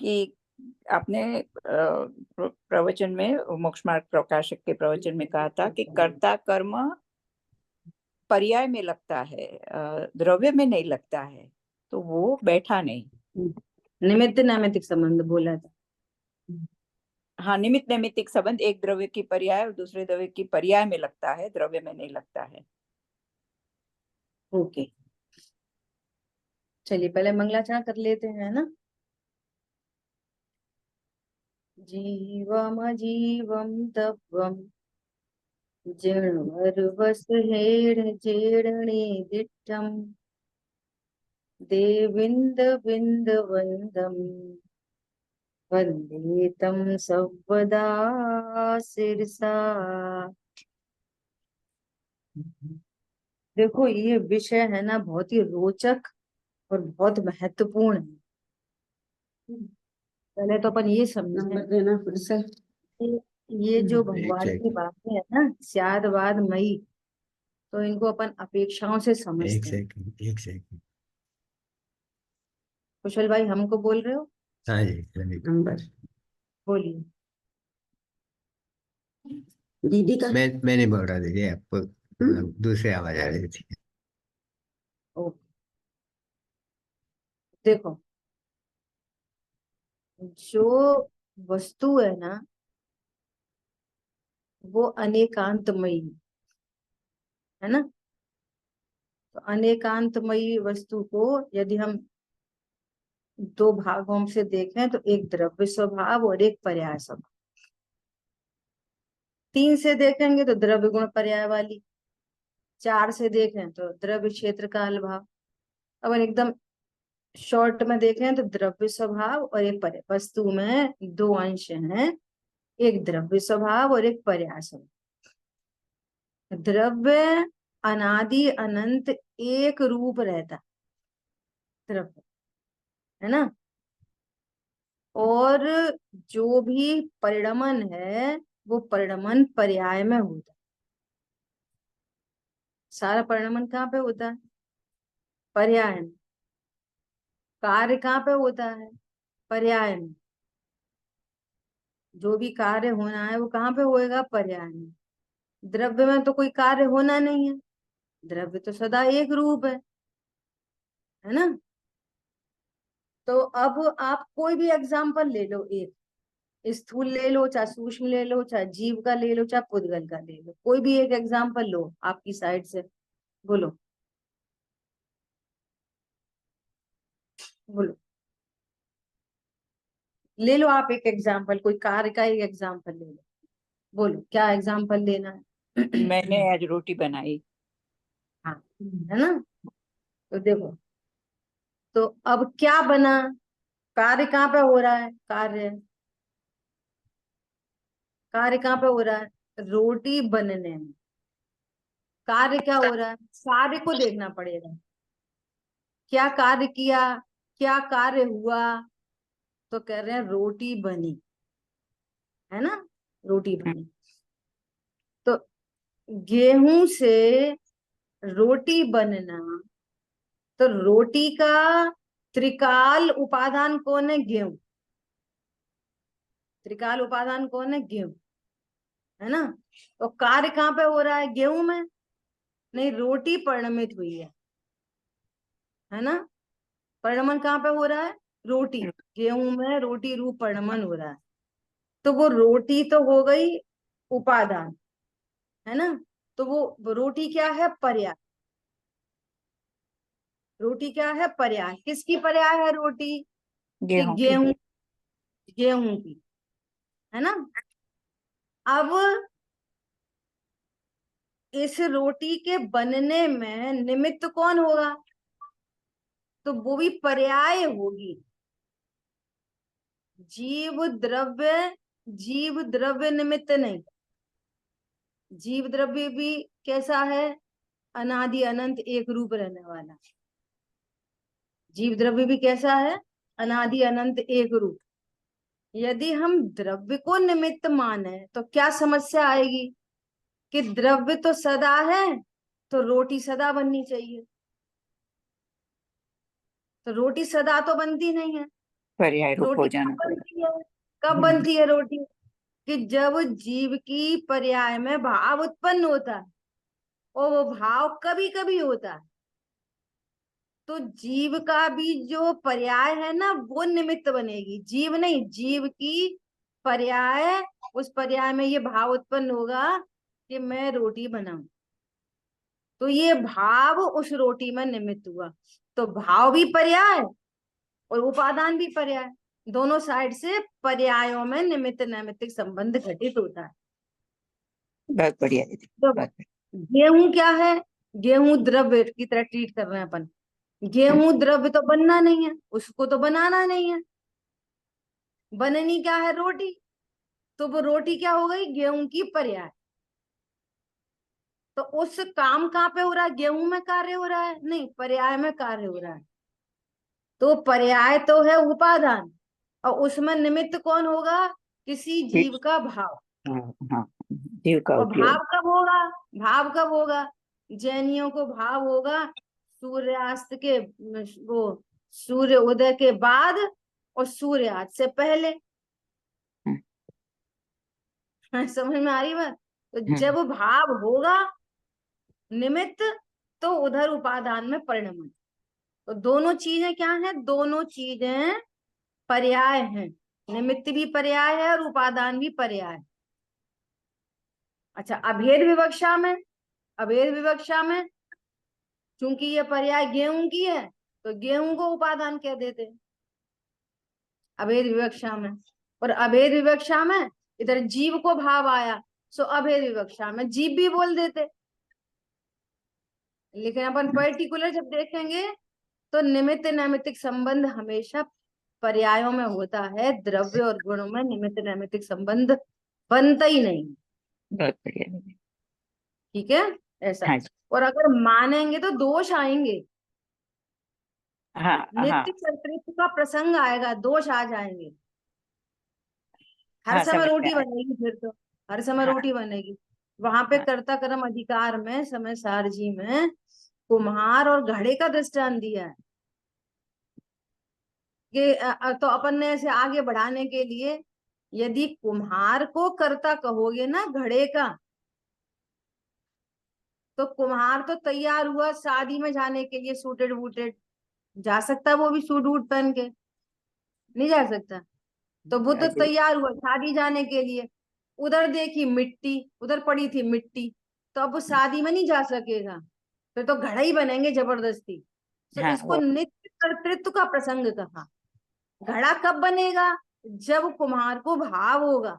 कि आपने प्रवचन में, मोक्ष मार्ग प्रकाशक के प्रवचन में कहा था कि कर्ता कर्म पर्याय में लगता है, द्रव्य में नहीं लगता है, तो वो बैठा नहीं। निमित्त नैमित्तिक संबंध बोला था। हाँ, निमित्त नैमित्तिक संबंध एक द्रव्य की पर्याय और दूसरे द्रव्य की पर्याय में लगता है, द्रव्य में नहीं लगता है। ओके, चलिए पहले मंगलाचरण कर लेते हैं ना। जीवम जीवम तत्वम जीर्णवस हेड़ जेरणे दिट्टम देविंद बिंद वंदम वंदे तम सर्वदा सिरसा। देखो ये विषय है ना, बहुत ही रोचक और बहुत महत्वपूर्ण है। पहले तो अपन ये समझें देना फिर से। ये जो एक भगवान की सेकंड, बातें है ना, स्याद वाद मई, तो इनको अपन अपेक्षाओं से एक समझते हैं। सेकंड, एक सेकंड। कुशल भाई हमको बोल रहे हो? हाँ जी, नंबर बोलिए। दीदी का। मैं नहीं बोल रहा दीदी, आपको दूसरी आवाज आ रही थी। ओके, देखो जो वस्तु है ना वो अनेकांतमयी है ना। तो अनेकांतमयी वस्तु को यदि हम दो भागों से देखें तो एक द्रव्य स्वभाव और एक पर्याय स्वभाव। तीन से देखेंगे तो द्रव्य गुण पर्याय वाली। चार से देखें तो द्रव्य क्षेत्र काल भाव। अब एकदम शॉर्ट में देखें तो द्रव्य स्वभाव और एक पर्याय। वस्तु में दो अंश हैं, एक द्रव्य स्वभाव और एक पर्याय स्वभाव। द्रव्य अनादि अनंत एक रूप रहता द्रव्य, है ना। और जो भी परिणमन है वो परिणमन पर्याय में होता है। सारा परिणमन कहाँ पे होता है? पर्याय में। कार्य कहाँ पे होता है? पर्याय में। जो भी कार्य होना है वो कहाँ पे होएगा? पर्याय में। द्रव्य में तो कोई कार्य होना नहीं है, द्रव्य तो सदा एक रूप है ना। तो अब आप कोई भी एग्जाम्पल ले लो, एक स्थूल ले लो, चाहे सूक्ष्म ले लो, चाहे जीव का ले लो, चाहे पुद्गल का ले लो, कोई भी एक एग्जाम्पल लो आपकी साइड से। बोलो बोलो, ले लो आप एक एग्जाम्पल, कोई कार्य का एक एग्जाम्पल ले लो। बोलो क्या एग्जाम्पल लेना है? मैंने आज रोटी बनाई। हाँ, है ना। तो देखो, तो अब क्या बना? कार्य कहाँ पे हो रहा है? कार्य कहाँ पे हो रहा है? रोटी बनने में। कार्य क्या हो रहा है? कार्य को देखना पड़ेगा, क्या कार्य किया, क्या कार्य हुआ। तो कह रहे हैं रोटी बनी, है ना, रोटी बनी। तो गेहूं से रोटी बनना, तो रोटी का त्रिकाल उपादान कौन है? गेहूं। त्रिकाल उपादान कौन है? गेहूं, है ना। तो कार्य कहाँ पे हो रहा है? गेहूं में नहीं, रोटी परिणमित हुई है ना। परिणमन कहाँ पे हो रहा है? रोटी। गेहूं में रोटी रूप परिणमन हो रहा है। तो वो रोटी तो हो गई उपादान, है ना। तो वो रोटी क्या है? पर्याय। रोटी क्या है? पर्याय। किसकी पर्याय है रोटी? कि गेहूं की। गेहूं, गेहूं की, है ना। अब इस रोटी के बनने में निमित्त कौन होगा? तो वो भी पर्याय होगी। जीव द्रव्य, जीव द्रव्य निमित्त नहीं। जीव द्रव्य भी कैसा है? अनादि अनंत एक रूप रहने वाला। जीव द्रव्य भी कैसा है? अनादि अनंत एक रूप। यदि हम द्रव्य को निमित्त माने तो क्या समस्या आएगी? कि द्रव्य तो सदा है, तो रोटी सदा बननी चाहिए। तो रोटी सदा तो बनती नहीं है, पर्याय रूप रोटी हो कब जाना पड़ेगा। बनती है? कब बनती है रोटी? कि जब जीव की पर्याय में भाव उत्पन्न होता है, और वो भाव कभी कभी होता है। तो जीव का भी जो पर्याय है ना, वो निमित्त बनेगी, जीव नहीं, जीव की पर्याय, उस पर्याय में ये भाव उत्पन्न होगा कि मैं रोटी बनाऊं, तो ये भाव उस रोटी में निमित्त हुआ। तो भाव भी पर्याय और उपादान भी पर्याय, दोनों साइड से पर्यायों में निमित्त नैमित्तिक संबंध घटित होता है। बहुत बढ़िया दीदी, तो बहुत गेहूं क्या है? गेहूं द्रव्य की तरह ट्रीट कर रहे हैं अपन। गेहूं द्रव्य तो बनना नहीं है, उसको तो बनाना नहीं है। बननी क्या है? रोटी। तो वो रोटी क्या हो गई? गेहूं की पर्याय। तो उस काम कहाँ पे हो रहा है? गेहूं में कार्य हो रहा है? नहीं, पर्याय में कार्य हो रहा है। तो पर्याय तो है उपादान, और उसमें निमित्त कौन होगा? किसी जीव का भाव। हाँ हाँ, जीव का और उपयोग। भाव कब होगा? भाव कब होगा? जैनियों को भाव होगा सूर्यास्त के, वो सूर्य उदय के बाद और सूर्यास्त से पहले। समझ में आ रही बात? तो जब भाव होगा निमित्त, तो उधर उपादान में परिणमन। तो दोनों चीजें क्या हैं? दोनों चीजें पर्याय हैं। निमित्त भी पर्याय है और उपादान भी पर्याय। अच्छा, अभेद विवक्षा में, अभेद विवक्षा में चूंकि ये पर्याय गेहूं की है, तो गेहूं को उपादान कह देते हैं अभेद विवक्षा में। और अभेद विवक्षा में इधर जीव को भाव आया, सो अभेद विवक्षा में जीव भी बोल देते। लेकिन अपन पर्टिकुलर जब देखेंगे तो निमित्त नैमित्तिक संबंध हमेशा पर्यायों में होता है, द्रव्य और गुणों में निमित्त नैमित्तिक संबंध बनता ही नहीं। बहुत बढ़िया दीदी। ठीक है, ऐसा। हाँ जी, और अगर मानेंगे तो दोष आएंगे, हाँ हाँ नित्य कर्तृत्व का प्रसंग आएगा, दोष आ जाएंगे। हर हाँ, समय समझ में रोटी आया। बनेगी फिर तो, हर समय हाँ रोटी बनेगी। वहां पे हाँ कर्ता कर्म अधिकार में समय सारजी में कुम्हार और घड़े का दृष्टांत दिया है कि तो अपन ने ऐसे आगे बढ़ाने के लिए, यदि कुम्हार को कर्ता कहोगे ना घड़े का, तो कुम्हार तो तैयार हुआ शादी में जाने के लिए, सूटेड वूटेड, जा सकता वो भी सूट वूट पहन के? नहीं जा सकता। तो वो तो जी, तैयार हुआ शादी जाने के लिए, उधर देखी मिट्टी, उधर पड़ी थी मिट्टी, तो अब वो शादी में नहीं जा सकेगा, फिर तो घड़ा ही बनेंगे जबरदस्ती। तो हाँ इसको वो। नित्य कर्तृत्व का प्रसंग कहा। घड़ा कब बनेगा? जब कुम्हार को भाव होगा,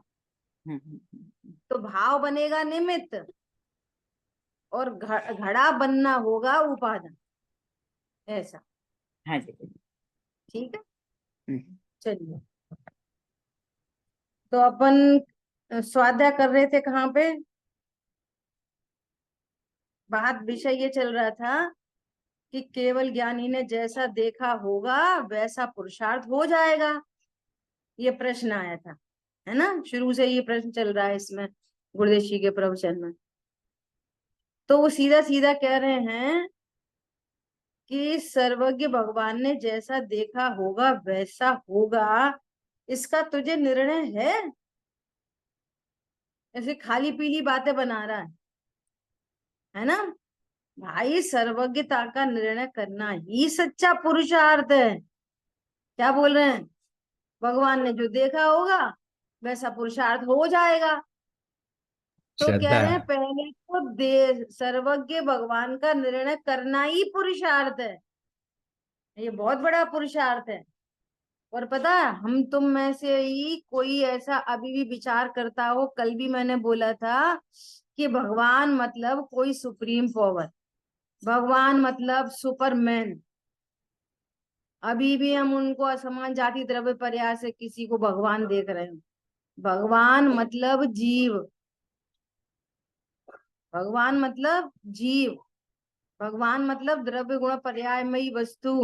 तो भाव बनेगा निमित्त, और घड़ा बनना होगा उपादान। ऐसा। हाँ जी दीदी। ठीक है, हम्म, चलिए। तो अपन स्वाध्याय कर रहे थे कहाँ पे? बात विषय ये चल रहा था कि केवल ज्ञानी ने जैसा देखा होगा वैसा पुरुषार्थ हो जाएगा। ये प्रश्न आया था, है ना? शुरू से ये प्रश्न चल रहा है इसमें, गुरुदेव जी के प्रवचन में। तो वो सीधा सीधा कह रहे हैं कि सर्वज्ञ भगवान ने जैसा देखा होगा वैसा होगा, इसका तुझे निर्णय है? ऐसे खाली पीली बातें बना रहा है ना? भाई, सर्वज्ञता का निर्णय करना ही सच्चा पुरुषार्थ है। क्या बोल रहे हैं? भगवान ने जो देखा होगा वैसा पुरुषार्थ हो जाएगा। तो कह श्रद्धा। रहे हैं पहले तो दे सर्वज्ञ भगवान का निर्णय करना ही पुरुषार्थ है। ये बहुत बड़ा पुरुषार्थ है। और पता है, हम तुम में से ही कोई ऐसा अभी भी विचार करता हो, कल भी मैंने बोला था कि भगवान मतलब कोई सुप्रीम पावर, भगवान मतलब सुपरमैन। अभी भी हम उनको असमान जाति द्रव्य पर्याय से किसी को भगवान देख रहे हैं। भगवान मतलब जीव, भगवान मतलब जीव, भगवान मतलब द्रव्य गुण पर्यायमयी वस्तु,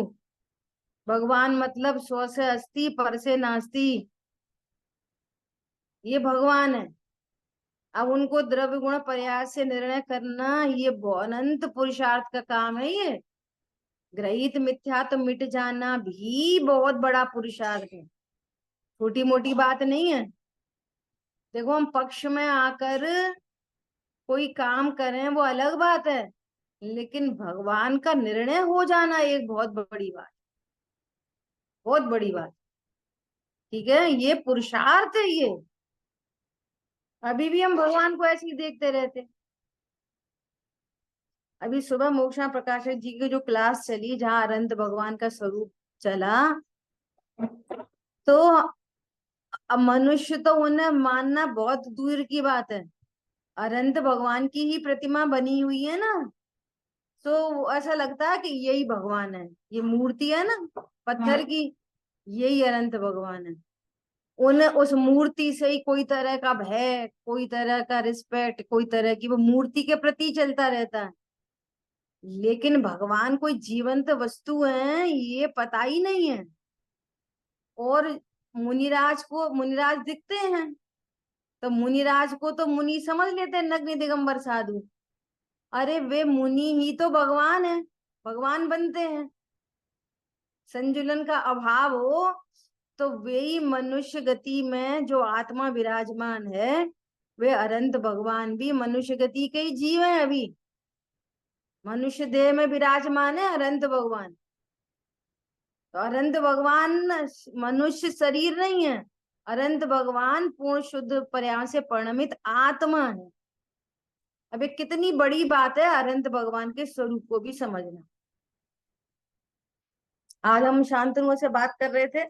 भगवान मतलब स्व से अस्ति पर से नास्ति। ये भगवान है। अब उनको द्रव्य गुण पर्याय से निर्णय करना, ये अनंत पुरुषार्थ का काम है ये। ग्रहित मिथ्या तो मिट जाना भी बहुत बड़ा पुरुषार्थ है, छोटी मोटी बात नहीं है। देखो हम पक्ष में आकर कोई काम करें वो अलग बात है, लेकिन भगवान का निर्णय हो जाना एक बहुत बड़ी बात, बहुत बड़ी बात। ठीक है, ये पुरुषार्थ है ये। अभी भी हम भगवान को ऐसे ही देखते रहते। अभी सुबह मोक्षा प्रकाशक जी की जो क्लास चली, जहाँ अनंत भगवान का स्वरूप चला, तो अब मनुष्य तो उन्हें मानना बहुत दूर की बात है, अनंत भगवान की ही प्रतिमा बनी हुई है ना, तो ऐसा लगता है कि यही भगवान है। ये मूर्ति है ना पत्थर की, यही अनंत भगवान है। उन्हें उस मूर्ति से ही कोई तरह का भय, कोई तरह का रिस्पेक्ट, कोई तरह की, वो मूर्ति के प्रति चलता रहता है। लेकिन भगवान कोई जीवंत वस्तु है ये पता ही नहीं है। और मुनिराज को मुनिराज दिखते हैं, तो मुनिराज को तो मुनि समझ लेते हैं, नग्न दिगंबर साधु। अरे वे मुनि ही तो भगवान है, भगवान बनते हैं। संतुलन का अभाव हो तो वे ही मनुष्य गति में जो आत्मा विराजमान है, वे अनंत भगवान भी मनुष्य गति के ही जीव हैं। अभी मनुष्य देह में विराजमान है अनंत भगवान, तो अनंत भगवान मनुष्य शरीर नहीं है, अनंत भगवान पूर्ण शुद्ध पर्याय से परिणमित आत्मा है। अब ये कितनी बड़ी बात है अनंत भगवान के स्वरूप को भी समझना। आज हम शांतनु से बात कर रहे थे,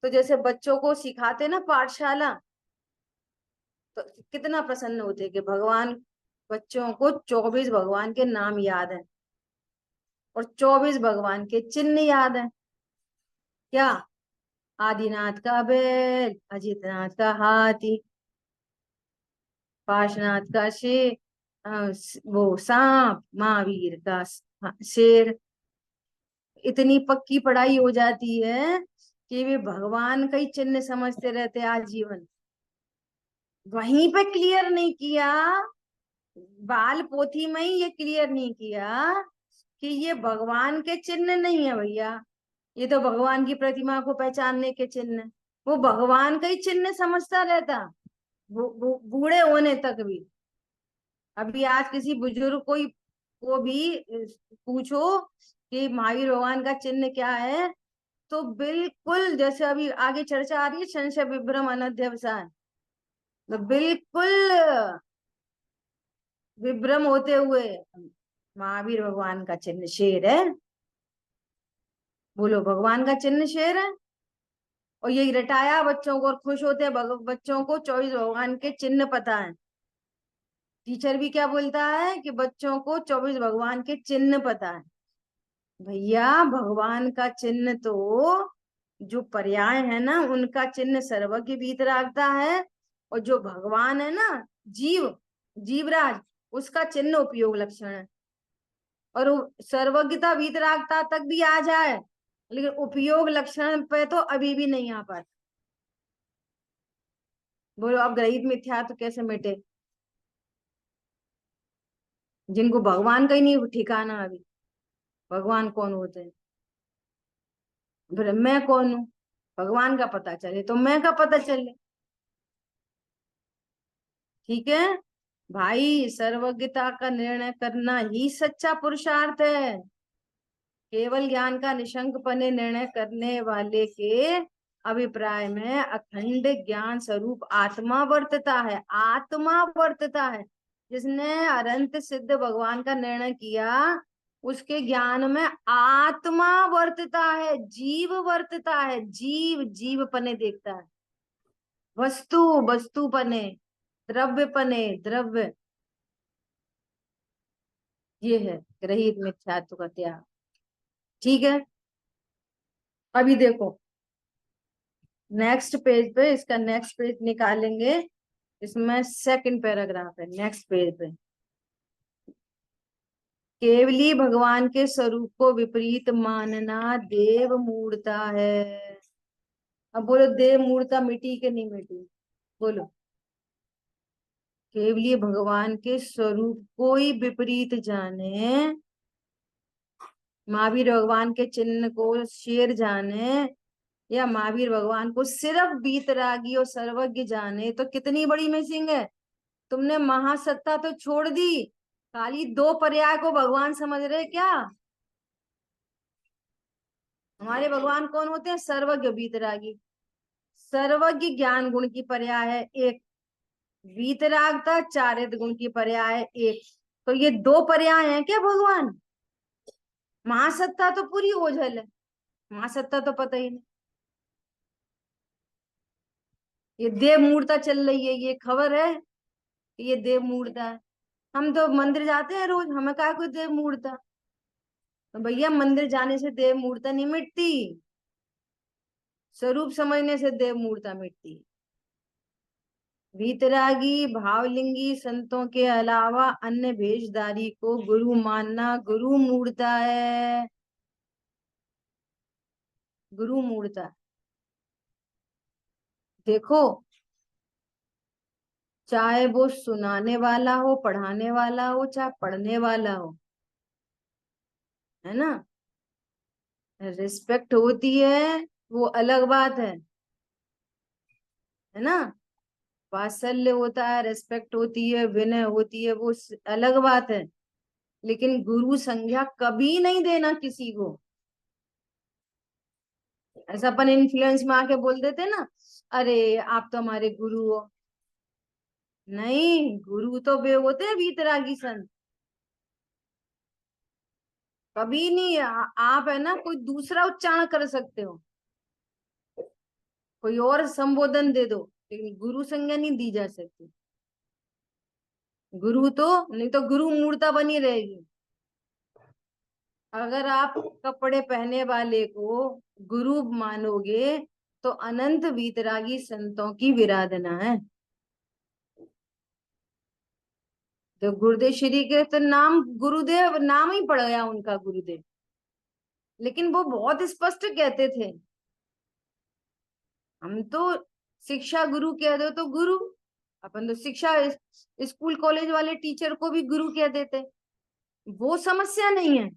तो जैसे बच्चों को सिखाते ना पाठशाला, तो कितना प्रसन्न होते कि भगवान, बच्चों को 24 भगवान के नाम याद है और 24 भगवान के चिन्ह याद है। क्या? आदिनाथ का बैल, अजितनाथ का हाथी, पाशनाथ का शेर, वो सांप, महावीर का शेर। इतनी पक्की पढ़ाई हो जाती है कि वे भगवान का ही चिन्ह समझते रहते आजीवन। वहीं पे क्लियर नहीं किया, बाल पोथी में ही ये क्लियर नहीं किया कि ये भगवान के चिन्ह नहीं है भैया, ये तो भगवान की प्रतिमा को पहचानने के चिन्ह। वो भगवान का ही चिन्ह समझता रहता, बूढ़े होने तक भी। अभी आज किसी बुजुर्ग को भी पूछो कि महावीर भगवान का चिन्ह क्या है, तो बिल्कुल जैसे अभी आगे चर्चा आ रही है संशय विभ्रम अनध्यवसाय, तो बिल्कुल विभ्रम होते हुए महावीर भगवान का चिन्ह शेर है। बोलो भगवान का चिन्ह शेर है। और यही रटाया बच्चों को और खुश होते हैं, बच्चों को 24 भगवान के चिन्ह पता है। टीचर भी क्या बोलता है कि बच्चों को 24 भगवान के चिन्ह पता है। भैया भगवान का चिन्ह तो जो पर्याय है ना, उनका चिन्ह सर्वज्ञ वीतरागता है, और जो भगवान है ना, जीवराज, उसका चिन्ह उपयोग लक्षण है। और सर्वज्ञता वीतरागता तक भी आ जाए, लेकिन उपयोग लक्षण पे तो अभी भी नहीं आ पाता। बोलो अब ग्रहित मिथ्या तो कैसे मिटे? जिनको भगवान का ही नहीं ठिकाना, अभी भगवान कौन होते हैं, फिर मैं कौन हूं, भगवान का पता चले तो मैं का पता चले। ठीक है भाई, सर्वज्ञता का निर्णय करना ही सच्चा पुरुषार्थ है। केवल ज्ञान का निशंकपने निर्णय करने वाले के अभिप्राय में अखंड ज्ञान स्वरूप आत्मा वर्तता है, आत्मा वर्तता है। जिसने अनंत सिद्ध भगवान का निर्णय किया, उसके ज्ञान में आत्मा वर्तता है, जीव वर्तता है। जीव जीव पने देखता है, वस्तु वस्तु पने, द्रव्य पने द्रव्य। ये है ग्रहित मिथ्यात्व का त्याग। ठीक है, अभी देखो नेक्स्ट पेज पे, इसका नेक्स्ट पेज निकालेंगे, इसमें सेकंड पैराग्राफ है नेक्स्ट पेज पे। केवली भगवान के स्वरूप को विपरीत मानना देव मूढ़ता है। अब बोलो देव मूढ़ता मिटी कि नहीं मिटी? बोलो। केवली भगवान के स्वरूप को ही विपरीत जाने महावीर भगवान के चिन्ह को शेर जाने या महावीर भगवान को सिर्फ वीतरागी और सर्वज्ञ जाने तो कितनी बड़ी मिसिंग है। तुमने महासत्ता तो छोड़ दी, खाली दो पर्याय को भगवान समझ रहे क्या। हमारे भगवान कौन होते हैं? सर्वज्ञ वीतरागी। सर्वज्ञ ज्ञान गुण की पर्याय है एक, वीतरागता चारित्र गुण की पर्याय है एक। तो ये दो पर्याय हैं क्या भगवान? महासत्ता तो पूरी ओझल है, महासत्ता तो पता ही नहीं। ये देव मूर्ता चल रही है, ये खबर है कि ये देव मूर्ता है। हम तो मंदिर जाते हैं रोज, हमें क्या कोई देव मूर्ता। तो भैया मंदिर जाने से देव मूर्ता नहीं मिटती, स्वरूप समझने से देव मूर्ता मिटती है। वीतरागी भावलिंगी संतों के अलावा अन्य भेषधारी को गुरु मानना गुरु मूर्ता है, गुरु मूर्ता। देखो, चाहे वो सुनाने वाला हो, पढ़ाने वाला हो, चाहे पढ़ने वाला हो, है ना, रिस्पेक्ट होती है वो अलग बात है ना। वात्सल्य होता है, रिस्पेक्ट होती है, विनय होती है, वो अलग बात है। लेकिन गुरु संज्ञा कभी नहीं देना किसी को। ऐसा अपन इन्फ्लुएंस में आके बोल देते ना, अरे आप तो हमारे गुरु हो। नहीं, गुरु तो वे होते हैं वीतरागी संत। कभी नहीं आप है ना कोई दूसरा उच्चारण कर सकते हो, कोई और संबोधन दे दो, लेकिन गुरु संज्ञा नहीं दी जा सकती। गुरु तो नहीं तो गुरु मूर्ता बनी रहेगी। अगर आप कपड़े पहने वाले को गुरु मानोगे तो अनंत वीतरागी संतों की विराधना है। तो गुरुदेव श्री के तो नाम गुरुदेव नाम ही पड़ गया उनका गुरुदेव, लेकिन वो बहुत स्पष्ट कहते थे। हम तो शिक्षा गुरु कह दो तो गुरु, अपन तो शिक्षा स्कूल कॉलेज वाले टीचर को भी गुरु कह देते, वो समस्या नहीं है।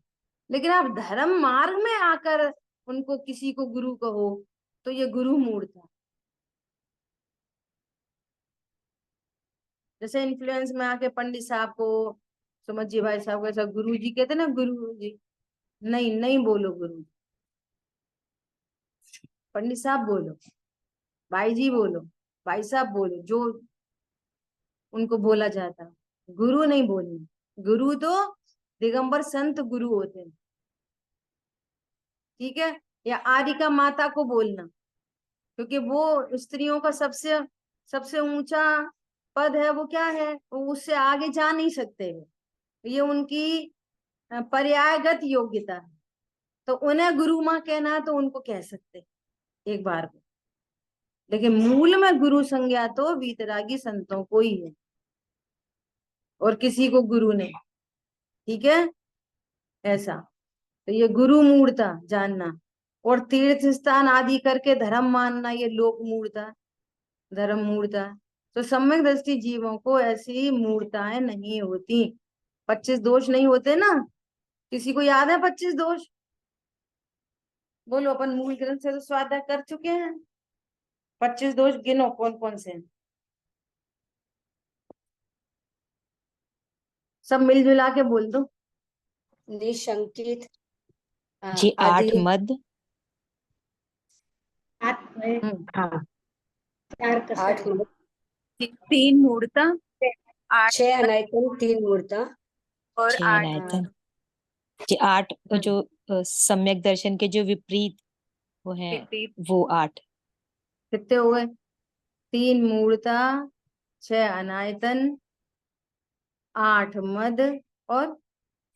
लेकिन आप धर्म मार्ग में आकर उनको किसी को गुरु कहो तो ये गुरु मूर्ता। जैसे इन्फ्लुएंस में आके पंडित साहब को, सुमत जी भाई साहब को ऐसा गुरु जी कहते ना, गुरु जी नहीं, नहीं बोलो गुरु, पंडित साहब बोलो, भाई जी बोलो, भाई साहब बोलो, जो उनको बोला जाता। गुरु नहीं बोलना, गुरु तो दिगंबर संत गुरु होते हैं, ठीक है। या आदिका माता को बोलना, क्योंकि वो स्त्रियों का सबसे सबसे ऊंचा पद है। वो क्या है, वो उससे आगे जा नहीं सकते हैं, ये उनकी पर्यायगत योग्यता है। तो उन्हें गुरु माँ कहना है तो उनको कह सकते हैं एक बार को, लेकिन मूल में गुरु संज्ञा तो वीतरागी संतों को ही है और किसी को गुरु नहीं, ठीक है। ऐसा तो ये गुरु मूर्ता जानना और तीर्थ स्थान आदि करके धर्म मानना, ये लोक मूर्ता, धर्म मूर्ता। तो सम्यक दृष्टि जीवों को ऐसी मूर्ताएं नहीं होती। 25 दोष नहीं होते ना, किसी को याद है 25 दोष? बोलो, अपन मूल ग्रंथ से तो स्वाध्याय कर चुके हैं। 25 दोष गिनो कौन कौन से हैं। सब मिलजुला के बोल दो। निशंकित, जी 8 आदि, मद, 8 3 मूर्ता, 8 6 अनायतन, 3 मूर्ता और 6 8 अनायतन। जी 8 जो सम्यक दर्शन के जो विपरीत वो है, विपरीत। वो 8। कितने हो गए? 3 मूर्ता, 6 अनायतन, 8 मद, और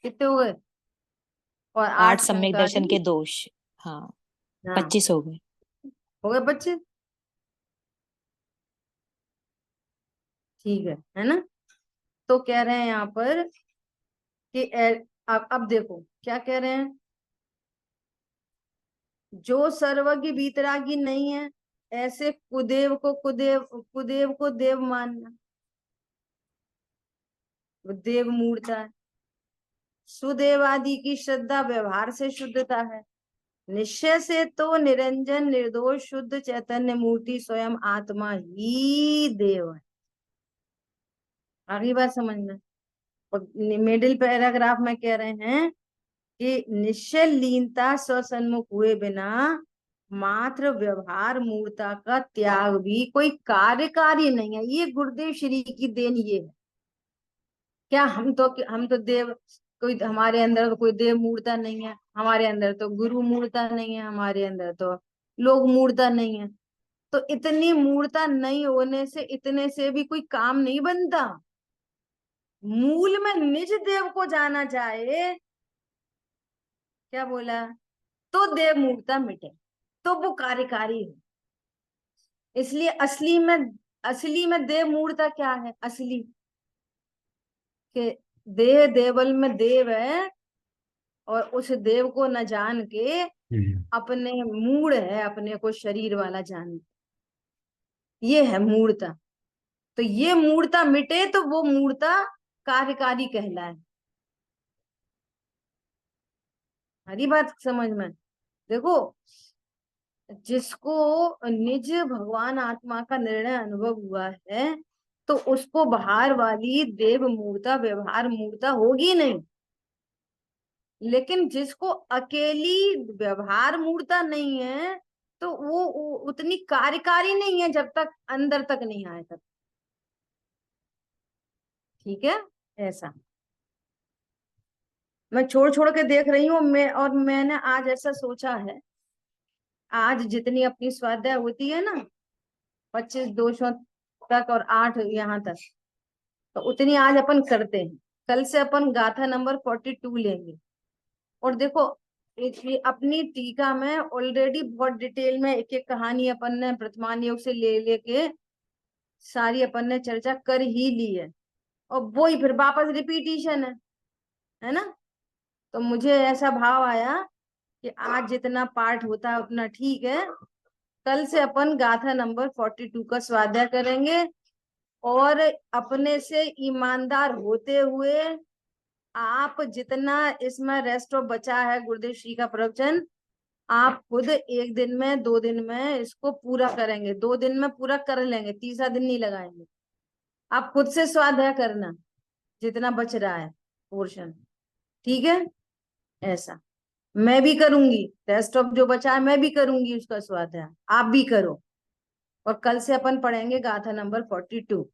कितने हो गए? और 8 8 सम्यक दर्शन संकारी। के दोष। हाँ, हाँ, 25 हो गए। हो गए 25, ठीक है ना। तो कह रहे हैं यहाँ पर कि अब देखो क्या कह रहे हैं, जो सर्वज्ञ वीतरागी नहीं है ऐसे कुदेव को कुदेव को देव मानना, वो देव मूर्ता है। सुदेव आदि की श्रद्धा व्यवहार से शुद्धता है, निश्चय से तो निरंजन निर्दोष शुद्ध चैतन्य मूर्ति स्वयं आत्मा ही देव है। अगली बात समझ में, मिडिल पैराग्राफ में कह रहे हैं कि निश्चय लीनता स्वसन्मुख हुए बिना मात्र व्यवहार मूर्ता का त्याग भी कोई कार्यकारी नहीं है। ये गुरुदेव श्री की देन ये है। क्या हम तो देव, कोई हमारे अंदर तो कोई देव मूर्ता नहीं है, हमारे अंदर तो गुरु मूर्ता नहीं है, हमारे अंदर तो लोग मूर्ता नहीं है। तो इतनी मूर्ता नहीं होने से, इतने से भी कोई काम नहीं बनता। मूल में निज देव को जाना चाहे, क्या बोला, तो देव मूर्ता मिटे, तो वो कार्यकारी है। इसलिए असली में देव मूर्ता क्या है, असली के देह देवल में देव है, और उस देव को न जान के अपने मूड है, अपने को शरीर वाला जान, ये है मूर्ता। तो ये मूर्ता मिटे तो वो मूर्ता कार्यकारी कहलाए। हरी बात समझ में। देखो, जिसको निज भगवान आत्मा का निर्णय अनुभव हुआ है, तो उसको बाहर वाली देव मूर्ता व्यवहार मूर्ता होगी नहीं। लेकिन जिसको अकेली व्यवहार मूर्ता नहीं है, तो वो उतनी कार्यकारी नहीं है जब तक अंदर तक नहीं आए तक। ठीक है, ऐसा मैं छोड़ छोड़ के देख रही हूँ। मैंने आज ऐसा सोचा है, आज जितनी अपनी स्वाध्याय होती है ना, 25 200 तक और 8 यहाँ तक, तो उतनी आज अपन करते हैं। कल से अपन गाथा नंबर 42 लेंगे। और देखो, ये अपनी टीका में ऑलरेडी बहुत डिटेल में एक एक कहानी अपन ने वर्तमान योग से ले लेके सारी अपन ने चर्चा कर ही ली है, और वो ही फिर वापस रिपीटिशन है ना। तो मुझे ऐसा भाव आया कि आज जितना पाठ होता है उतना ठीक है। कल से अपन गाथा नंबर 42 का स्वाध्याय करेंगे, और अपने से ईमानदार होते हुए आप जितना इसमें रेस्ट ऑफ बचा है गुरुदेव श्री का प्रवचन, आप खुद एक दिन में 2 दिन में इसको पूरा करेंगे। 2 दिन में पूरा कर लेंगे, तीसरा दिन नहीं लगाएंगे। आप खुद से स्वाध्याय करना जितना बच रहा है पोर्शन, ठीक है। ऐसा मैं भी करूंगी, रेस्ट ऑफ जो बचा है मैं भी करूंगी उसका स्वाध्याय, आप भी करो। और कल से अपन पढ़ेंगे गाथा नंबर 42।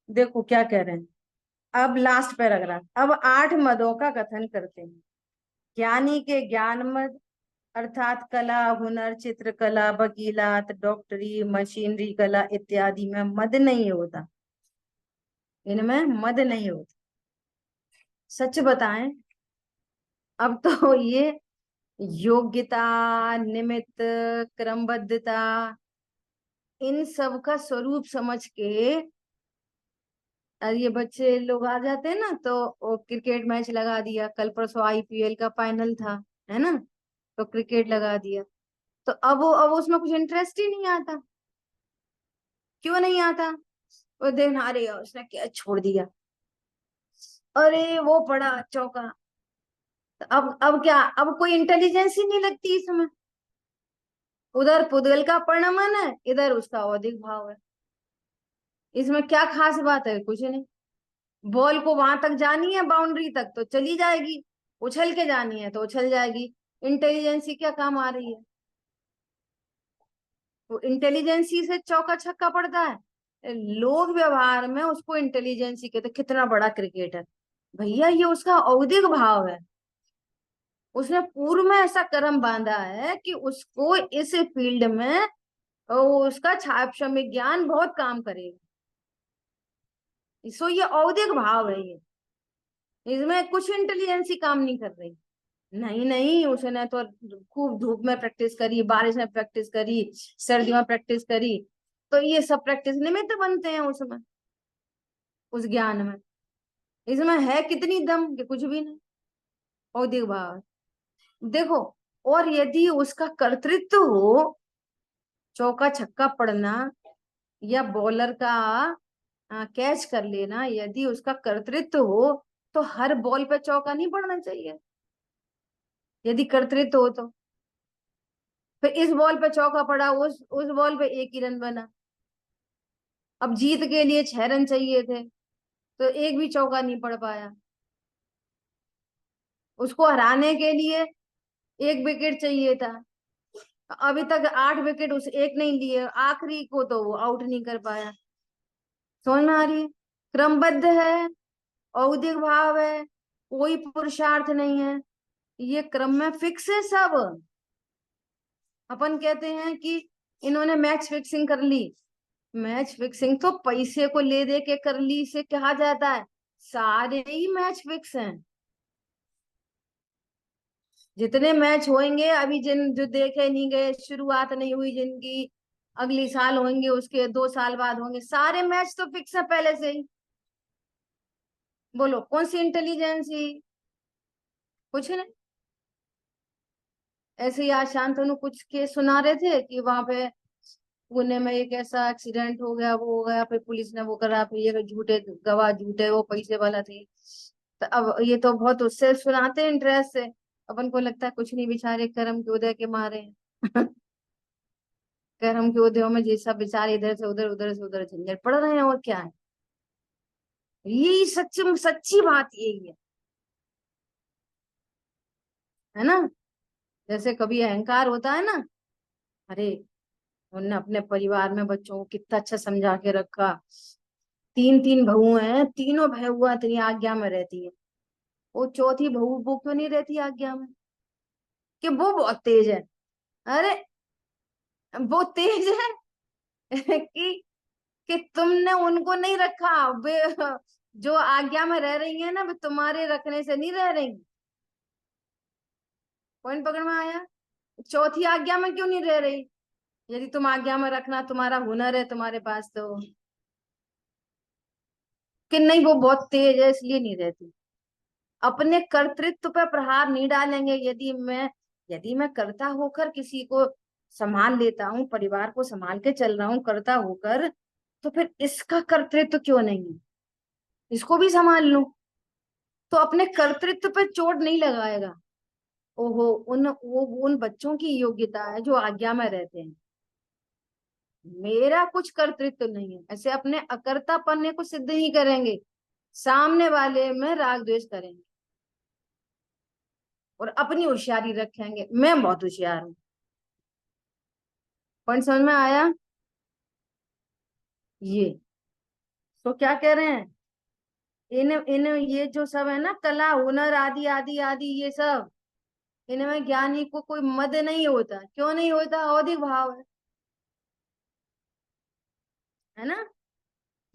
देखो क्या कह रहे हैं अब, लास्ट पैराग्राफ। अब 8 मदों का कथन करते हैं। ज्ञानी के ज्ञान मद अर्थात कला, हुनर, चित्रकला, वकीलात, डॉक्टरी, मशीनरी कला इत्यादि में मद नहीं होता, इनमें मद नहीं होता। सच बताएं, अब तो ये योग्यता, निमित्त, क्रमबद्धता, इन सब का स्वरूप समझ के, ये बच्चे लोग आ जाते हैं ना, तो वो क्रिकेट मैच लगा दिया। कल परसों IPL का फाइनल था, है ना, तो क्रिकेट लगा दिया। तो अब उसमें कुछ इंटरेस्ट ही नहीं आता। क्यों नहीं आता? वो देखना, अरे यार उसने क्या छोड़ दिया, अरे वो पड़ा चौका। तो अब क्या, अब कोई इंटेलिजेंस ही नहीं लगती इसमें। उधर पुद्गल का परिणमन है, इधर उसका औदिक भाव है। इसमें क्या खास बात है? कुछ नहीं। बॉल को वहां तक जानी है, बाउंड्री तक, तो चली जाएगी। उछल के जानी है तो उछल जाएगी। इंटेलिजेंसी क्या काम आ रही है? वो इंटेलिजेंसी से चौका छक्का पड़ता है। लोग व्यवहार में उसको इंटेलिजेंसी कहते, कितना बड़ा क्रिकेटर भैया, ये उसका औदिक भाव है। उसने पूर्व में ऐसा कर्म बांधा है कि उसको इस फील्ड में उसका छाप ज्ञान बहुत काम करेगा। सो ये औदिक भाव है। ये इसमें कुछ इंटेलिजेंसी काम नहीं कर रही। नहीं नहीं, उसने तो खूब धूप में प्रैक्टिस करी, बारिश में प्रैक्टिस करी, सर्दी में प्रैक्टिस करी, तो ये सब प्रैक्टिस निमित्त बनते हैं उसमें, उस ज्ञान में। इसमें है कितनी दम कि कुछ भी नहीं, औदिक भाव। देखो, और यदि उसका कर्तृत्व हो, चौका छक्का पड़ना या बॉलर का कैच कर लेना, यदि उसका कर्तृत्व हो, तो हर बॉल पे चौका नहीं पड़ना चाहिए यदि कर्तृत्व हो तो। फिर इस बॉल पे चौका पड़ा, उस बॉल पे 1 ही रन बना। अब जीत के लिए 6 रन चाहिए थे तो एक भी चौका नहीं पड़ पाया। उसको हराने के लिए 1 विकेट चाहिए था, अभी तक 8 विकेट उस एक नहीं लिए, आखिरी को तो वो आउट नहीं कर पाया। समझ में आ रही है? क्रमबद्ध है, औदिक भाव है, कोई पुरुषार्थ नहीं है, ये क्रम में फिक्स है सब। अपन कहते हैं कि इन्होंने मैच फिक्सिंग कर ली। मैच फिक्सिंग तो पैसे को ले दे के कर ली से कहा जाता है, सारे ही मैच फिक्स हैं। जितने मैच होंगे अभी, जिन जो देखे नहीं गए, शुरुआत नहीं हुई जिनकी, अगली साल होंगे, उसके 2 साल बाद होंगे, सारे मैच तो फिक्स है पहले से ही। बोलो कौन सी इंटेलिजेंस ही? कुछ नहीं। ऐसे ही आज शांतनु कुछ केस सुना रहे थे कि वहां पे पुणे में एक ऐसा एक्सीडेंट हो गया, वो हो गया, फिर पुलिस ने वो करा, फिर ये झूठे गवाह, झूठे वो पैसे वाला थे। तो अब ये तो बहुत उससे सुनाते हैं इंटरेस्ट से, अपन को लगता है कुछ नहीं, बेचारे कर्म के उदय के मारे हैं। कर्म के उदयों में जैसा बेचारे इधर से उधर, उधर से उधर झंझट पड़ रहे हैं, और क्या है। यही सच्ची बात यही है ना। जैसे कभी अहंकार होता है ना, अरे उनने अपने परिवार में बच्चों को कितना अच्छा समझा के रखा, 3 बहू हैं, तीनों बहुआ इतनी आज्ञा में रहती है, वो चौथी बहू वो क्यों नहीं रहती आज्ञा में? कि वो बहुत तेज है। अरे वो तेज है कि तुमने उनको नहीं रखा, वे जो आज्ञा में रह रही है ना, वे तुम्हारे रखने से नहीं रह रही। पॉइंट पकड़ में आया? चौथी आज्ञा में क्यों नहीं रह रही? यदि तुम आज्ञा में रखना तुम्हारा हुनर है तुम्हारे पास तो, कि नहीं वो बहुत तेज है इसलिए नहीं रहती। अपने कर्तृत्व पर प्रहार नहीं डालेंगे। यदि मैं कर्ता होकर किसी को संभाल लेता हूँ, परिवार को संभाल के चल रहा हूँ कर्ता होकर, तो फिर इसका कर्तृत्व क्यों नहीं है, इसको भी संभाल लूं। तो अपने कर्तृत्व पे चोट नहीं लगाएगा। ओहो, उन बच्चों की योग्यता है जो आज्ञा में रहते हैं, मेरा कुछ कर्तृत्व नहीं है, ऐसे अपने अकर्ता पन्ने को सिद्ध ही करेंगे, सामने वाले में राग द्वेष करेंगे और अपनी होशियारी रखेंगे, मैं बहुत होशियार हूं। पॉइंट समझ में आया? ये तो क्या कह रहे हैं, इन इन ये जो सब है ना, कला हुनर आदि आदि आदि, ये सब इनमें ज्ञानी को कोई मद नहीं होता। क्यों नहीं होता? औधिक भाव है ना।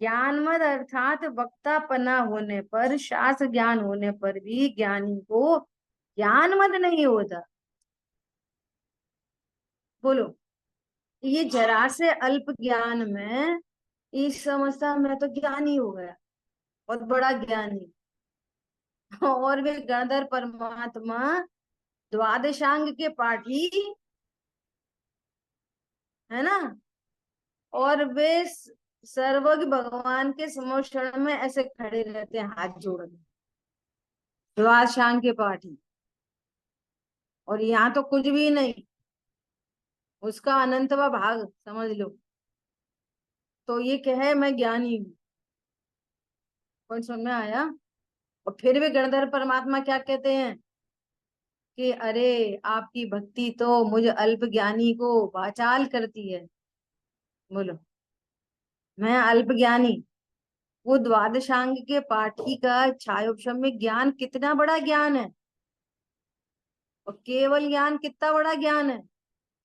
ज्ञान मद अर्थात वक्तापना होने पर, शास्त्र ज्ञान होने पर भी ज्ञानी को ज्ञान मद नहीं होता। बोलो, ये जरा से अल्प ज्ञान में ये समझता मैं तो ज्ञानी हो गया, बहुत बड़ा ज्ञानी। और वे गणधर परमात्मा द्वादशांग के पाठी है ना, और वे सर्वज्ञ भगवान के समक्षण में ऐसे खड़े रहते हैं हाथ जोड़ के, द्वादशांग के पाठी। और यहाँ तो कुछ भी नहीं, उसका अनंतवा भाग समझ लो। तो ये कहे मैं ज्ञानी हूँ। कौन समझ में आया? और फिर भी गणधर परमात्मा क्या कहते हैं कि अरे आपकी भक्ति तो मुझ अल्प ज्ञानी को वाचाल करती है। बोलो, मैं अल्प ज्ञानी, वो द्वादशांग के पाठी का छायोपम में ज्ञान कितना बड़ा ज्ञान है, और केवल ज्ञान कितना बड़ा ज्ञान है,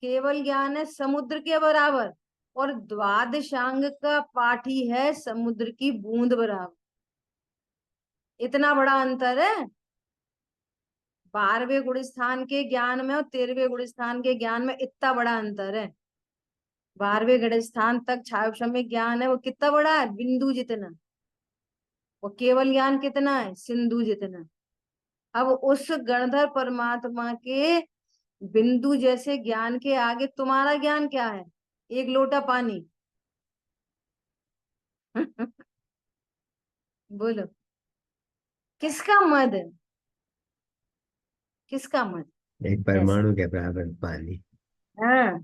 केवल ज्ञान है समुद्र के बराबर, और द्वादशांग का पाठी है समुद्र की बूंद बराबर। इतना बड़ा अंतर है 12वें गुण स्थान के ज्ञान में और 13वें गुण स्थान के ज्ञान में, इतना बड़ा अंतर है। 12वें गुण स्थान तक छायोपम में ज्ञान है, वो कितना बड़ा है, बिंदु जितना। वो केवल ज्ञान कितना है, सिंधु जितना। अब उस गणधर परमात्मा के बिंदु जैसे ज्ञान के आगे तुम्हारा ज्ञान क्या है, एक लोटा पानी। बोलो, किसका मद? किसका मद? एक परमाणु के बराबर पानी। हाँ,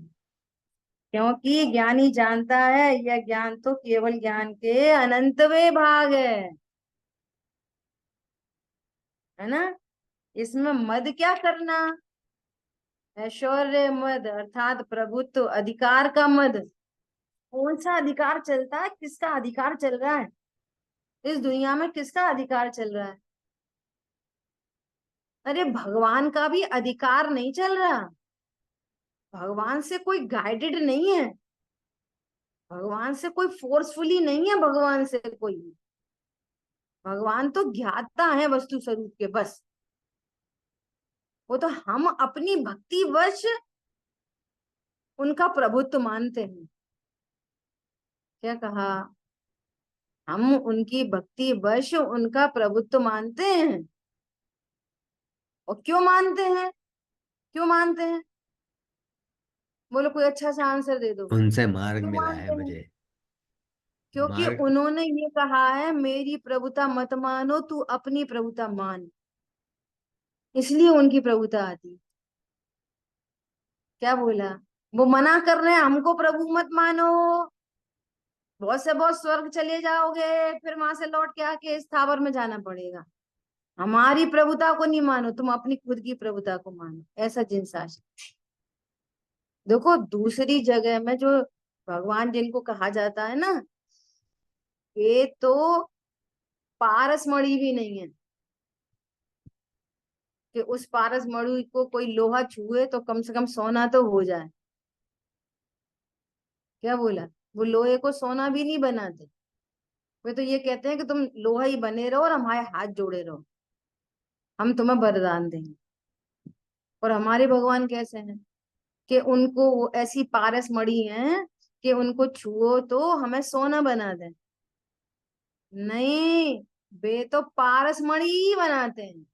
क्योंकि ज्ञानी जानता है यह ज्ञान तो केवल ज्ञान के अनंतवे भाग है ना। इसमें मद क्या करना? ऐश्वर्य मद अर्थात प्रभुत्व, अधिकार का मद। कौन सा अधिकार चलता है? किसका अधिकार चल रहा है इस दुनिया में? किसका अधिकार चल रहा है? अरे भगवान का भी अधिकार नहीं चल रहा। भगवान से कोई गाइडेड नहीं है, भगवान से कोई फोर्सफुली नहीं है, भगवान से कोई। भगवान तो ज्ञाता है वस्तु स्वरूप के, बस। वो तो हम अपनी भक्ति वश उनका प्रभुत्व मानते हैं। क्या कहा? हम उनकी भक्ति वश उनका प्रभुत्व मानते हैं। और क्यों मानते हैं? क्यों मानते हैं? बोलो, कोई अच्छा सा आंसर दे दो। उनसे मार्ग क्यों मिला मानते है हैं? मुझे। क्योंकि मार्ग। उन्होंने ये कहा है, मेरी प्रभुता मत मानो, तू अपनी प्रभुता मान। इसलिए उनकी प्रभुता आती। क्या बोला? वो मना कर रहे हैं हमको प्रभु मत मानो, बहुत से बहुत स्वर्ग चले जाओगे, फिर वहां से लौट के आके स्थावर में जाना पड़ेगा। हमारी प्रभुता को नहीं मानो, तुम अपनी खुद की प्रभुता को मानो, ऐसा जिन शासन। देखो, दूसरी जगह में जो भगवान जिनको कहा जाता है ना, ये तो पारस मणि भी नहीं है कि उस पारस मणि को कोई लोहा छुए तो कम से कम सोना तो हो जाए। क्या बोला? वो लोहे को सोना भी नहीं बनाते। वे तो ये कहते हैं कि तुम लोहा ही बने रहो और हमारे हाथ जोड़े रहो, हम तुम्हें वरदान देंगे। और हमारे भगवान कैसे हैं कि उनको वो ऐसी पारस मणि है कि उनको छुओ तो हमें सोना बना दे। नहीं, वे तो पारस मणि ही बनाते हैं,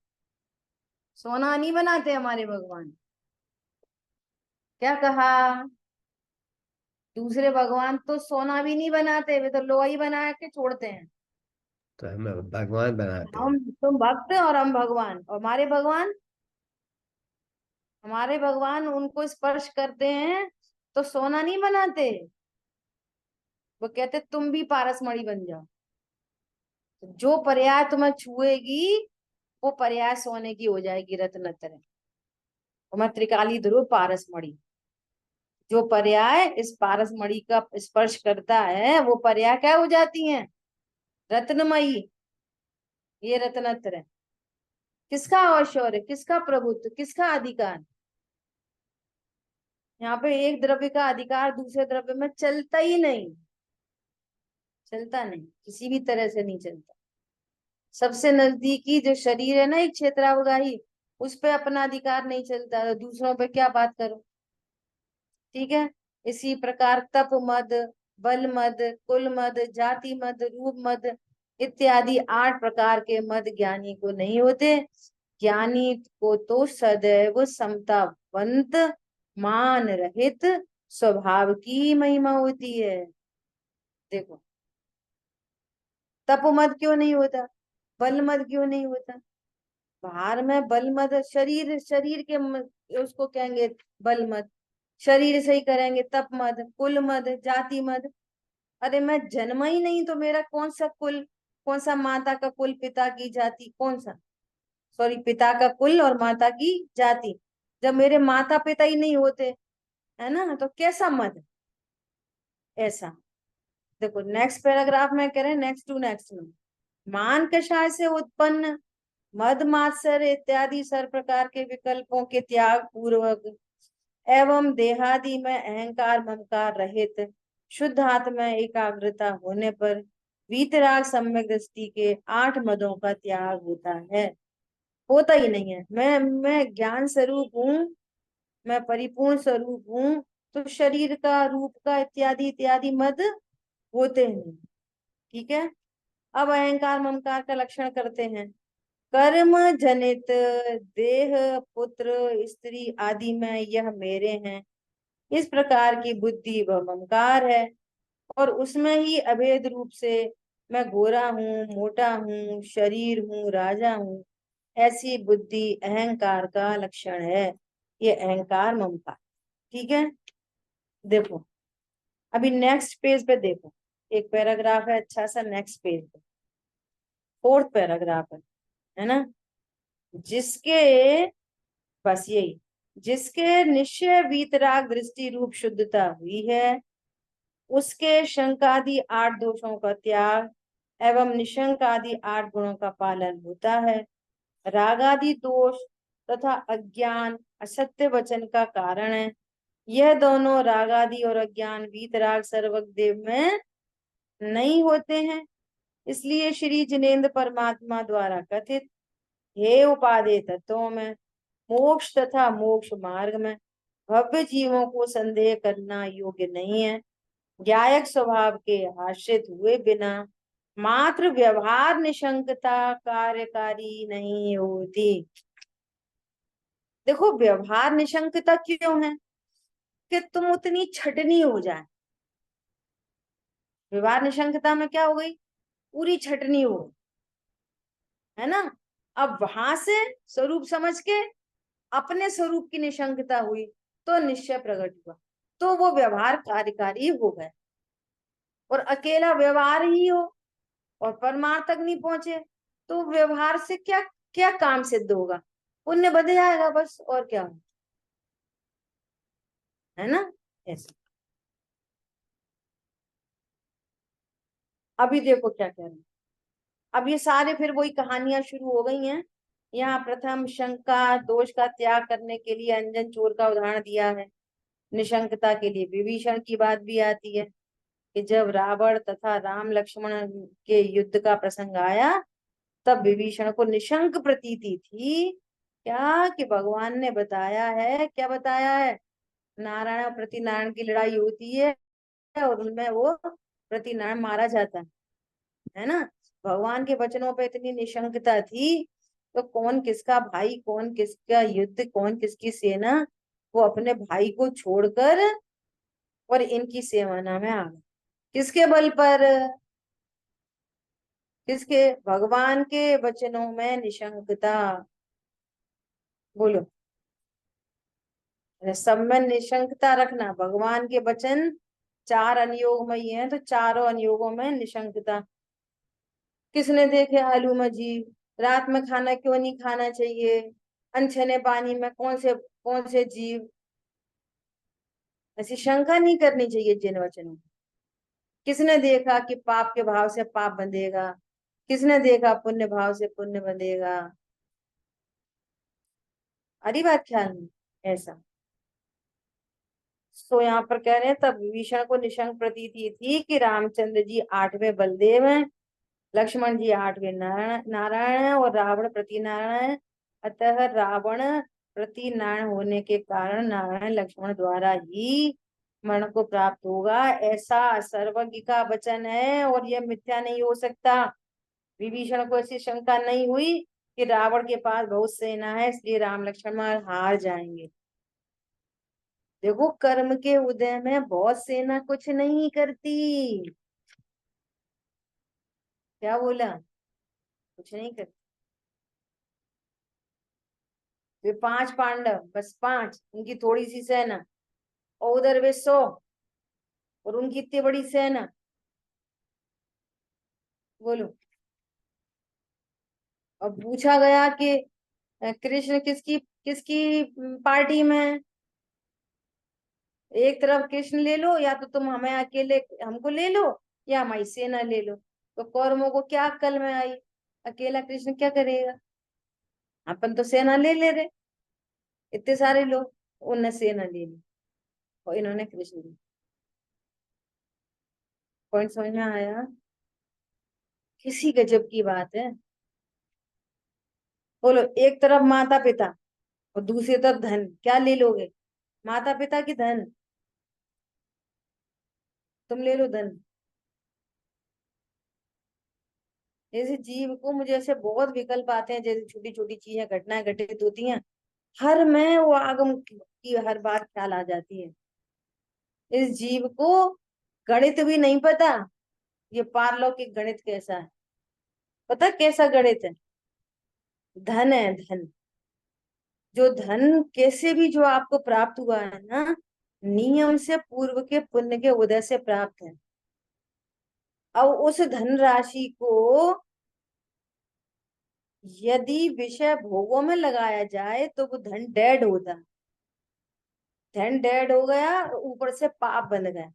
सोना नहीं बनाते हमारे भगवान। क्या कहा? दूसरे भगवान तो सोना भी नहीं बनाते, वे तो लोहा ही बना के छोड़ते हैं। तो हमें भगवान बनाते हैं। हम, तुम भक्त और हम भगवान। और हमारे भगवान उनको स्पर्श करते हैं तो सोना नहीं बनाते, वो कहते तुम भी पारस मणि बन जाओ। तो जो पर्याय तुम्हें छुएगी वो पर्याय सोने की हो जाएगी, रत्न तरह। और मैं त्रिकाली ध्रुव पारस मणि, जो पर्याय इस पारस मणि का स्पर्श करता है वो पर्याय क्या हो जाती हैं? रत्नमयी। ये रत्नत्र है। किसका ऐश्वर्य, किसका प्रभुत्व, किसका अधिकार? यहाँ पे एक द्रव्य का अधिकार दूसरे द्रव्य में चलता ही नहीं, चलता नहीं, किसी भी तरह से नहीं चलता। सबसे नजदीकी जो शरीर है ना, एक क्षेत्रावगाही, उस पे अपना अधिकार नहीं चलता, तो दूसरों पे क्या बात करो। ठीक है। इसी प्रकार तप मद, बल मद, कुल मद, जाति मद, रूप मद इत्यादि 8 प्रकार के मद ज्ञानी को नहीं होते। ज्ञानी को तो सदैव समतावंत, मान रहित स्वभाव की महिमा होती है। देखो, तप मद क्यों नहीं होता, बल मद क्यों नहीं होता? बाहर में बल मद, शरीर शरीर के उसको कहेंगे बल मद, शरीर से ही करेंगे तप मद, कुल मद, जाति मद। अरे मैं जन्मा ही नहीं तो मेरा कौन सा कुल, कौन सा माता का कुल, पिता की जाति, कौन सा, सॉरी, पिता का कुल और माता की जाति। जब मेरे माता पिता ही नहीं होते, है ना, तो कैसा मद? ऐसा। देखो नेक्स्ट पैराग्राफ में कह रहे हैं, नेक्स्ट टू नेक्स्ट में, मान कषाय से उत्पन्न मद मात्सर्य इत्यादि सर्व प्रकार के विकल्पों के त्याग पूर्वक एवं देहादि में अहंकार ममकार रहित शुद्ध आत्मा एकाग्रता होने पर वीतराग सम्यक दृष्टि के 8 मदों का त्याग होता है। होता ही नहीं है। मैं ज्ञान स्वरूप हूँ, मैं परिपूर्ण स्वरूप हूँ, तो शरीर का, रूप का, इत्यादि इत्यादि मद होते हैं। ठीक है। अब अहंकार ममकार का लक्षण करते हैं। कर्म जनित देह, पुत्र, स्त्री आदि में यह मेरे हैं, इस प्रकार की बुद्धि व ममकार है। और उसमें ही अभेद रूप से मैं गोरा हूँ, मोटा हूँ, शरीर हूँ, राजा हूँ, ऐसी बुद्धि अहंकार का लक्षण है। ये अहंकार ममता। ठीक है, देखो अभी नेक्स्ट पेज पे देखो, एक पैराग्राफ है अच्छा सा नेक्स्ट पेज पे, 4th पैराग्राफ है ना। जिसके, बस यही, जिसके निश्चय वीतराग दृष्टि रूप शुद्धता हुई है, उसके शंकादि 8 दोषों का त्याग एवं निशंकादि 8 गुणों का पालन होता है। रागादि दोष तथा अज्ञान असत्य वचन का कारण है। यह दोनों रागादि और अज्ञान वीतराग सर्वदेव में नहीं होते हैं। इसलिए श्री जिनेन्द्र परमात्मा द्वारा कथित हे उपादेय तत्वों में, मोक्ष तथा मोक्ष मार्ग में भव्य जीवों को संदेह करना योग्य नहीं है। ज्ञायक स्वभाव के आश्रित हुए बिना मात्र व्यवहार निशंकता कार्यकारी नहीं होती। देखो व्यवहार निशंकता क्यों है कि तुम उतनी छटनी हो जाए। व्यवहार निशंकता में क्या हो गई, पूरी छटनी हो गई, है ना। अब वहां से स्वरूप समझ के अपने स्वरूप की निशंकता हुई तो निश्चय प्रकट हुआ, तो वो व्यवहार कार्यकारी हो गए। और अकेला व्यवहार ही हो और परमार्थ तक नहीं पहुंचे तो व्यवहार से क्या क्या काम सिद्ध होगा, पुण्य बढ़ जाएगा बस, और क्या हो, है ना। ऐसे अभी देखो क्या कह रहे हैं, अब ये सारे फिर वही कहानियां शुरू हो गई हैं। यहाँ प्रथम शंका दोष का त्याग करने के लिए अंजन चोर का उदाहरण दिया है। निशंकता के लिए विभीषण की बात भी आती है कि जब रावण तथा राम लक्ष्मण के युद्ध का प्रसंग आया तब विभीषण को निशंक प्रतीति थी क्या कि भगवान ने बताया है, क्या बताया है, नारायण और प्रतिनारायण की लड़ाई होती है और उनमें वो प्रतिनारायण मारा जाता है ना। भगवान के वचनों पे इतनी निशंकता थी तो कौन किसका भाई, कौन किसका युद्ध, कौन किसकी सेना, वो अपने भाई को छोड़कर और इनकी सेना में आ गए। किसके बल पर, किसके, भगवान के वचनों में निशंकता। बोलो, सब में निशंकता रखना। भगवान के वचन 4 अनुयोगमयी हैं तो चारों अनुयोगों में निशंकता। किसने देखे आलू में जीव, रात में खाना क्यों नहीं खाना चाहिए, अनछने पानी में कौन से जीव, ऐसी शंका नहीं करनी चाहिए जिन वचनों में। किसने देखा कि पाप के भाव से पाप बंधेगा, किसने देखा पुण्य भाव से पुण्य बंधेगा। अरे बात ख्याल में ऐसा। तो यहाँ पर कह रहे हैं तब विभीषण को निशंक प्रतीति थी कि रामचंद्र जी 8वें बलदेव हैं, लक्ष्मण जी 8वें नारायण है और रावण प्रतिनारायण है। अतः रावण प्रतिनारायण होने के कारण नारायण लक्ष्मण द्वारा ही मरण को प्राप्त होगा, ऐसा सर्वज्ञ का वचन है और यह मिथ्या नहीं हो सकता। विभीषण को ऐसी शंका नहीं हुई कि रावण के पास बहुत सेना है इसलिए राम लक्ष्मण हार जाएंगे। देखो कर्म के उदय में बहुत सेना कुछ नहीं करती। क्या बोला, कुछ नहीं करती। वे 5 पांडव, बस 5, उनकी थोड़ी सी सेना, और उधर वे 100 और उनकी इतनी बड़ी सेना। बोलो, और पूछा गया कि कृष्ण किसकी किसकी पार्टी में है? एक तरफ कृष्ण ले लो या तो तुम हमें अकेले हमको ले लो या हमारी सेना ले लो। तो कौरवों को क्या अक्ल में आई, अकेला कृष्ण क्या करेगा, अपन तो सेना ले ले रहे, इतने सारे लोग, उनने सेना ले ली और इन्होंने कृष्ण ली। पॉइंट समझ में आया, किसी गजब की बात है। बोलो, एक तरफ माता पिता और दूसरी तरफ धन, क्या ले लोगे, माता पिता की धन, तुम ले लो धन। जैसे जीव को, मुझे ऐसे बहुत विकल्प आते हैं, जैसे छोटी छोटी चीजें घटनाएं घटित होती हैं, हर में वो आगम की हर बात ख्याल आ जाती है। इस जीव को गणित भी नहीं पता, ये पारलौकिक गणित कैसा है? पता है कैसा गणित है? धन है, धन। जो धन कैसे भी जो आपको प्राप्त हुआ है ना, नियम से पूर्व के पुण्य के उदय से प्राप्त है। अब उस धन राशि को यदि विषय भोगों में लगाया जाए तो वो धन डेड होता है। धन डेड हो गया, ऊपर से पाप बन गया,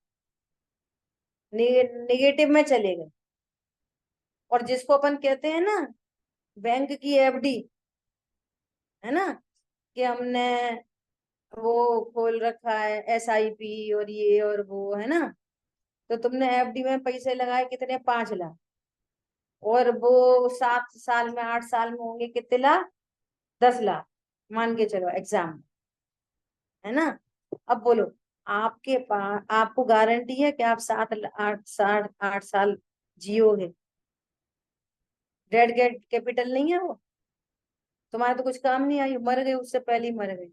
निगेटिव में चले गए। और जिसको अपन कहते हैं ना बैंक की एफडी, है ना, कि हमने वो खोल रखा है एसआईपी और ये और वो, है ना, तो तुमने एफडी में पैसे लगाए कितने, 5 लाख, और वो 7 साल में 8 साल में होंगे कितने लाख, 10 लाख, मान के चलो एग्जाम, है ना। अब बोलो, आपके पास, आपको गारंटी है कि आप 7 8 साल जियोगे? डेड कैपिटल नहीं है वो, तुम्हारे तो कुछ काम नहीं आई, मर गए, उससे पहले ही मर गए।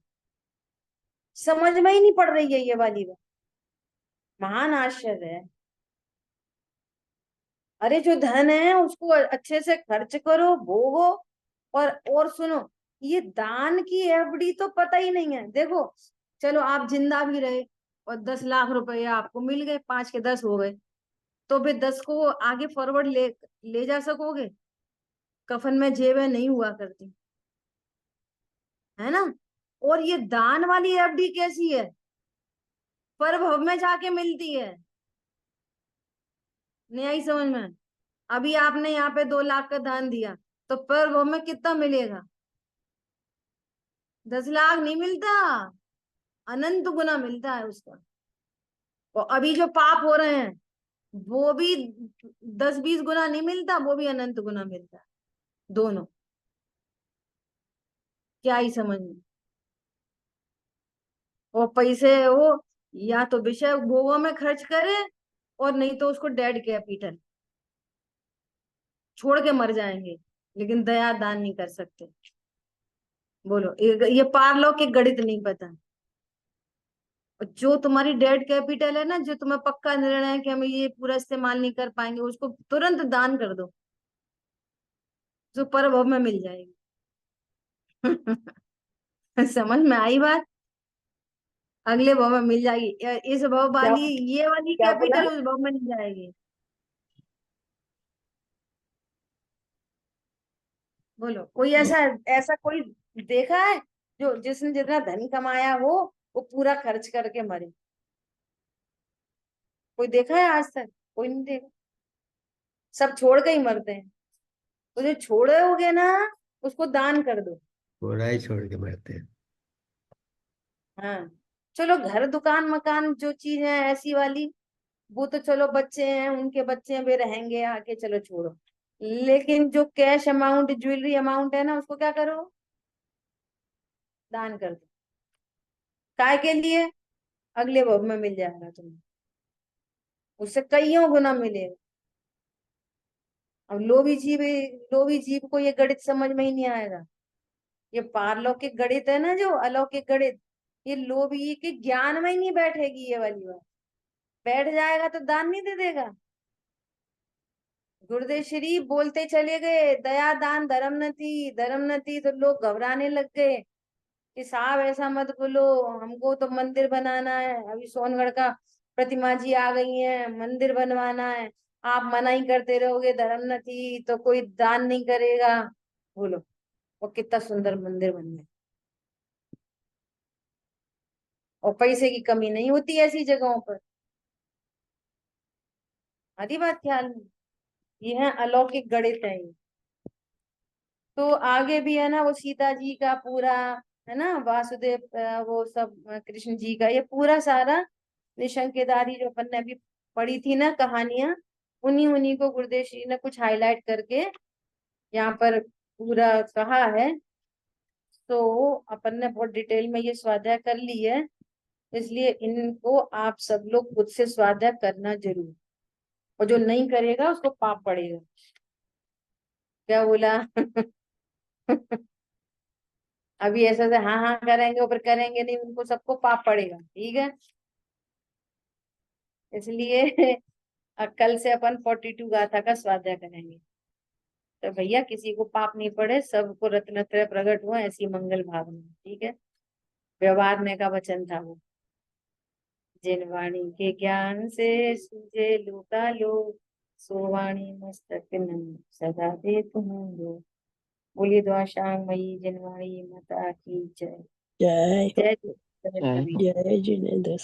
समझ में ही नहीं पड़ रही है ये वाली बात। महान आश्चर्य है। अरे जो धन है उसको अच्छे से खर्च करो, भोगो। और सुनो, ये दान की एफडी तो पता ही नहीं है। देखो, चलो आप जिंदा भी रहे और 10 लाख रुपए आपको मिल गए, 5 के 10 हो गए, तो फिर 10 को आगे फॉरवर्ड ले जा सकोगे? कफन में जेबें नहीं हुआ करती, है ना। और ये दान वाली एफडी कैसी है, पर भव में जाके मिलती है। नहीं आई समझ में? अभी आपने यहाँ पे 2 लाख का दान दिया, तो पर भव में कितना मिलेगा? 10 लाख नहीं मिलता, अनंत गुना मिलता है उसका। और अभी जो पाप हो रहे हैं वो भी 10 20 गुना नहीं मिलता, वो भी अनंत गुना मिलता है, दोनों। क्या ही समझ में? और पैसे वो या तो विषय भोगों में खर्च करे, और नहीं तो उसको डेड कैपिटल छोड़ के मर जाएंगे, लेकिन दया दान नहीं कर सकते। बोलो, ये पारलौकिक गणित नहीं पता। और जो तुम्हारी डेड कैपिटल है ना, जो तुम्हें पक्का निर्णय है कि हम ये पूरा इस्तेमाल नहीं कर पाएंगे, उसको तुरंत दान कर दो, जो पर भव में मिल जाएगी। समझ में आई बात? अगले भव में मिल जाएगी, इस भव क्या वाली, ये वाली क्या बोला? कैपिटल उस भव में नहीं जाएगी। बोलो, कोई ऐसा ऐसा कोई देखा है जो जिसने जितना धन कमाया हो वो पूरा खर्च करके मरे? कोई देखा है आज तक? कोई नहीं देखा। सब छोड़ के ही मरते हैं। तो जो छोड़े होगे ना, उसको दान कर दो। थोड़ा ही छोड़ के मरते हैं। हाँ, चलो घर दुकान मकान जो चीज है ऐसी वाली, वो तो चलो बच्चे हैं, उनके बच्चे वे रहेंगे आके, चलो छोड़ो। लेकिन जो कैश अमाउंट, ज्वेलरी अमाउंट है ना, उसको क्या करो, दान कर दो। काय के लिए? अगले भव में मिल जाएगा तुम्हें, उससे कईयों गुना मिलेगा। अब लोभी जीव को ये गणित समझ में ही नहीं आएगा। ये पारलौकिक गणित है ना, जो अलौकिक गणित, ये लोभी के ज्ञान में ही नहीं बैठेगी ये वाली बात। बैठ जाएगा तो दान नहीं दे देगा। गुरुदेव श्री बोलते चले गए, दया दान धर्म नति, धर्म नति, तो लोग घबराने लग गए कि साहब ऐसा मत बोलो, हमको तो मंदिर बनाना है, अभी सोनगढ़ का प्रतिमा जी आ गई है, मंदिर बनवाना है, आप मना ही करते रहोगे धर्म नति, तो कोई दान नहीं करेगा। बोलो, वो कितना सुंदर मंदिर बन गया। और पैसे की कमी नहीं होती ऐसी जगहों पर। आधी बात ख्याल में, ये है अलौकिक गणित है ये। तो आगे भी है ना, वो सीता जी का पूरा, है ना, वासुदेव, वो सब कृष्ण जी का ये पूरा सारा निशंकदारी जो अपन ने अभी पढ़ी थी ना कहानियां, उन्हीं उन्हीं को गुरुदेव श्री ने कुछ हाईलाइट करके यहाँ पर पूरा कहा है। तो अपन ने बहुत डिटेल में ये स्वाध्याय कर ली है, इसलिए इनको आप सब लोग खुद से स्वाध्याय करना जरूर। और जो नहीं करेगा उसको पाप पड़ेगा। क्या बोला? अभी ऐसा से हाँ हाँ करेंगे, ऊपर करेंगे नहीं, उनको सबको पाप पड़ेगा, ठीक है। इसलिए कल से अपन 42 गाथा का स्वाध्याय करेंगे। तो भैया किसी को पाप नहीं पड़े, सबको रत्नत्रय प्रकट हुआ, ऐसी मंगल भावना। ठीक है, व्यवहार में का वचन था वो। जिन वाणी के ज्ञान से सूझे लोका लोक, सो वाणी मस्तक नंद सदा दे तुम्हें लोक। बोलिए द्वाशांग मई जिनवाणी माता की जय। जय जय जय जय जिनेन्द्र।